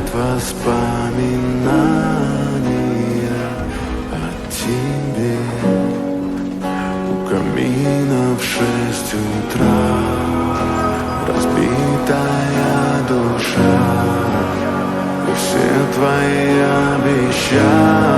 спят воспоминания о тебе. У камина в 6 утра разбитая душа, и все твои обещания